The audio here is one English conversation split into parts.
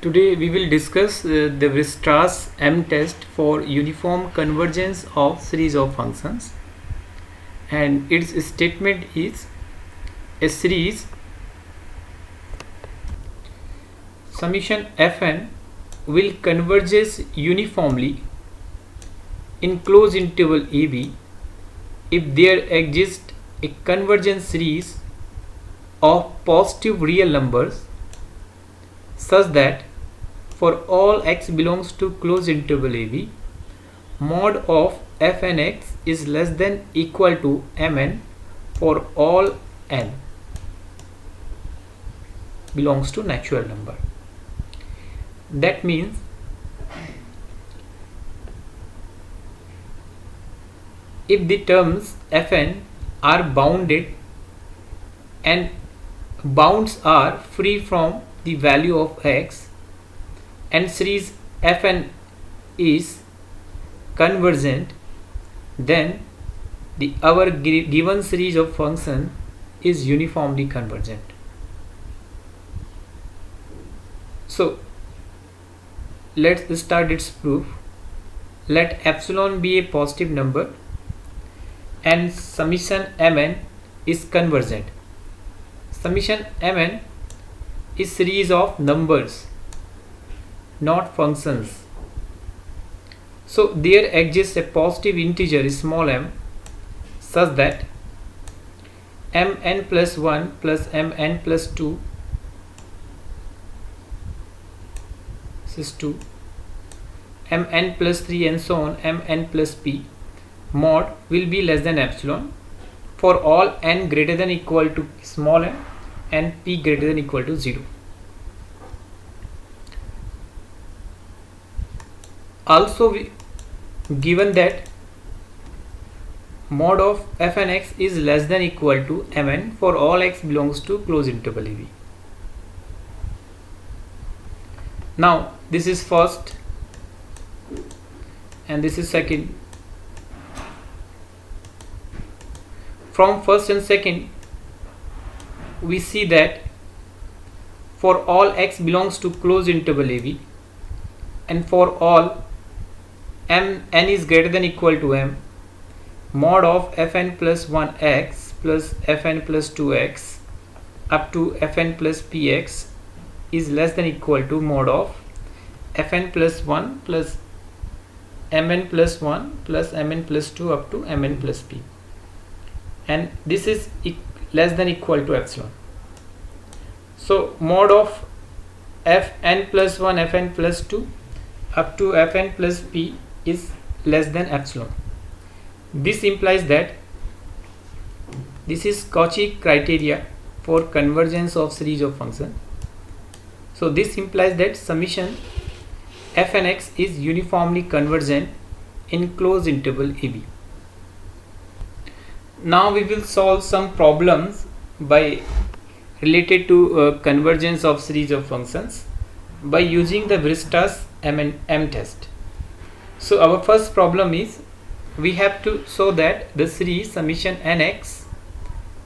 Today we will discuss the weirstrass M test for uniform convergence of series of functions, and its statement is a series summation fn will converges uniformly in closed interval AB if there exists a convergence series of positive real numbers such that for all x belongs to closed interval AB, mod of fnx is less than equal to mn for all n belongs to natural number. That means if the terms fn are bounded and bounds are free from the value of x and series fn is convergent, then our given series of function is uniformly convergent. So let's start its proof. Let epsilon be a positive number and summation mn is convergent. Summation mn is series of numbers, not functions. So there exists a positive integer small m such that mn plus 1 plus mn plus 2, this is 2, mn plus 3 and so on, mn plus p, mod will be less than epsilon for all n greater than equal to small m and p greater than equal to 0. Also given that mod of fnx is less than equal to mn for all x belongs to closed interval AB. Now this is first and this is second. From first and second we see that for all x belongs to closed interval AB and for all n is greater than equal to m, mod of fn plus 1x plus fn plus 2x up to fn plus px is less than equal to mod of fn plus 1 plus mn plus 1 plus mn plus 2 up to mn plus p, and this is less than equal to epsilon. So mod of fn plus 1 fn plus 2 up to fn plus p is less than epsilon. This implies that this is Cauchy criteria for convergence of series of functions. So this implies that summation fnx is uniformly convergent in closed interval AB. Now we will solve some problems by related to convergence of series of functions by using the weirstrass M test. So our first problem is we have to show that the series summation nx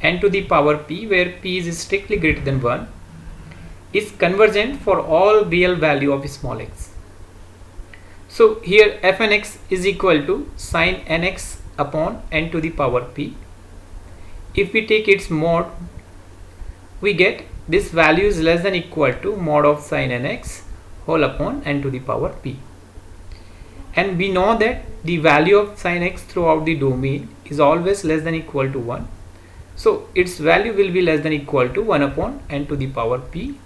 n to the power p, where p is strictly greater than 1, is convergent for all real value of small x. So here fnx is equal to sin nx upon n to the power p. If we take its mod, we get this value is less than equal to mod of sin nx whole upon n to the power p. And we know that the value of sin x throughout the domain is always less than equal to 1. So its value will be less than equal to 1 upon n to the power p,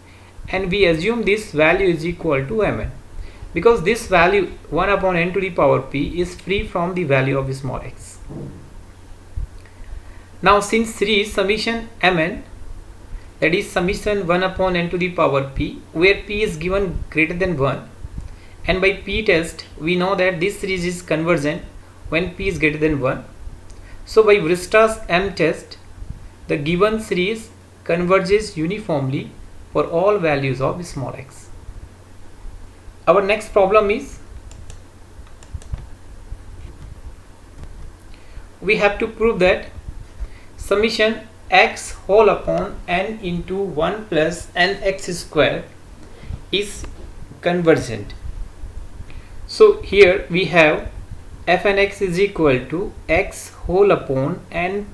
and we assume this value is equal to mn because this value 1 upon n to the power p is free from the value of small x. Now since series summation mn, that is summation 1 upon n to the power p, where p is given greater than 1, and by p test we know that this series is convergent when p is greater than 1. So by weirstrass M test, the given series converges uniformly for all values of small x. Our next problem is we have to prove that summation x whole upon n into 1 plus nx square is convergent. So here we have f(n)x is equal to x whole upon n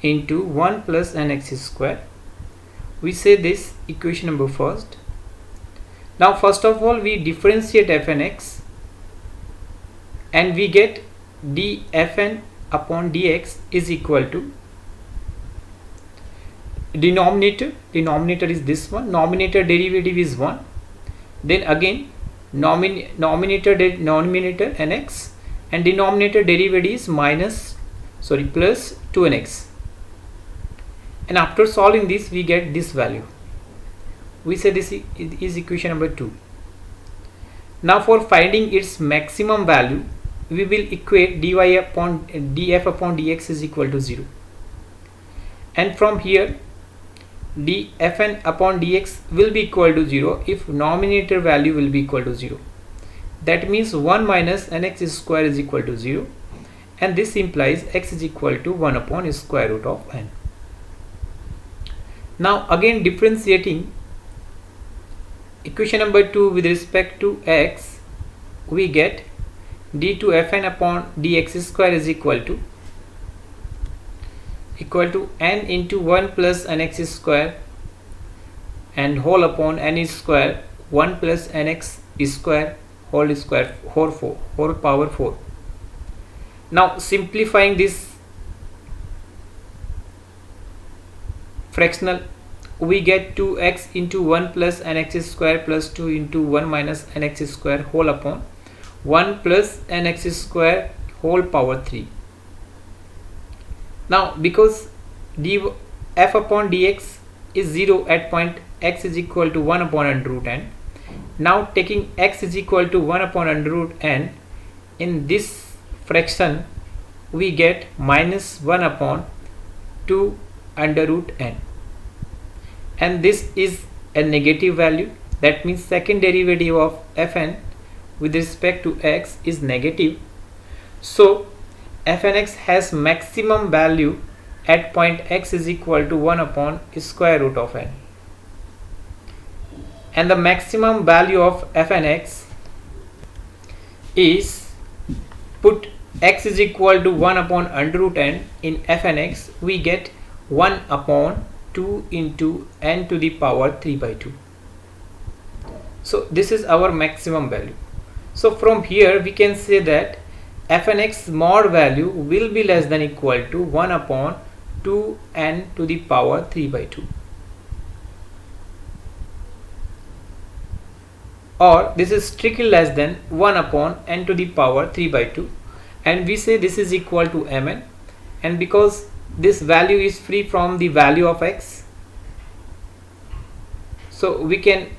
into 1 plus nx square. We say this equation number first. Now first of all we differentiate f(n)x and we get dfn upon dx is equal to denominator is this one, numerator derivative is 1, then again numerator nx and denominator derivative is plus 2nx, and after solving this we get this value. We say this is equation number 2. Now for finding its maximum value we will equate df upon dx is equal to 0, and from here dfn upon dx will be equal to 0 if numerator value will be equal to 0. That means 1 minus nx square is equal to 0, and this implies x is equal to 1 upon square root of n. Now again differentiating equation number 2 with respect to x, we get d2fn upon dx square is equal to n into 1 plus nx square and whole upon n square 1 plus nx square whole power 4. Now simplifying this fractional, we get 2x into 1 plus nx square plus 2 into 1 minus nx square whole upon 1 plus nx square whole power 3. Now because f upon dx is 0 at point x is equal to 1 upon under root n, now taking x is equal to 1 upon under root n, in this fraction we get minus 1 upon 2 under root n, and this is a negative value. That means second derivative of fn with respect to x is negative. So f(n)x has maximum value at point x is equal to 1 upon square root of n, and the maximum value of f(n)x is, put x is equal to 1 upon under root n in f(n)x, we get 1 upon 2 into n to the power 3 by 2. So this is our maximum value. So from here we can say that f(n)x mod value will be less than equal to 1 upon 2n to the power 3 by 2, or this is strictly less than 1 upon n to the power 3 by 2, and we say this is equal to mn, and because this value is free from the value of x, so we can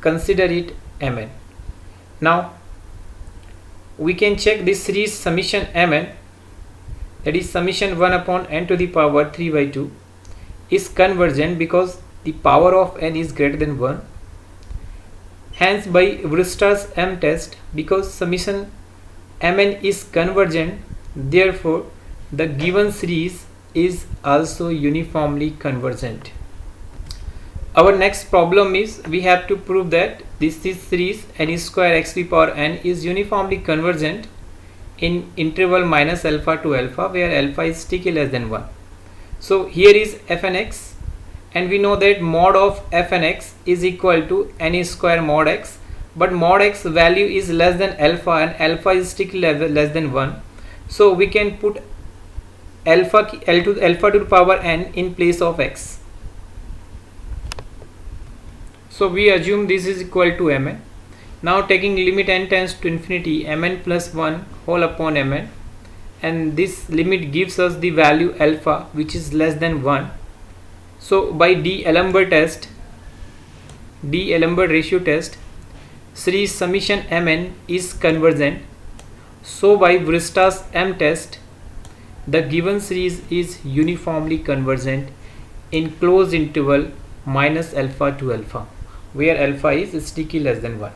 consider it mn. Now we can check this series summation mn, that is summation 1 upon n to the power 3 by 2 is convergent because the power of n is greater than 1. Hence by weirstrass m test, because summation mn is convergent, therefore the given series is also uniformly convergent. Our next problem is we have to prove that this series n square x to the power n is uniformly convergent in interval minus alpha to alpha, where alpha is strictly less than 1. So here is f(n)x, and we know that mod of f(n)x is equal to n square mod x, but mod x value is less than alpha and alpha is strictly less than 1. So we can put alpha to the power n in place of x. So we assume this is equal to mn. Now taking limit n tends to infinity, mn plus 1 whole upon mn, and this limit gives us the value alpha which is less than 1. So by D'Alembert ratio test, series summation mn is convergent. So by weirstrass m test, the given series is uniformly convergent in closed interval minus alpha to alpha, where alpha is strictly less than 1.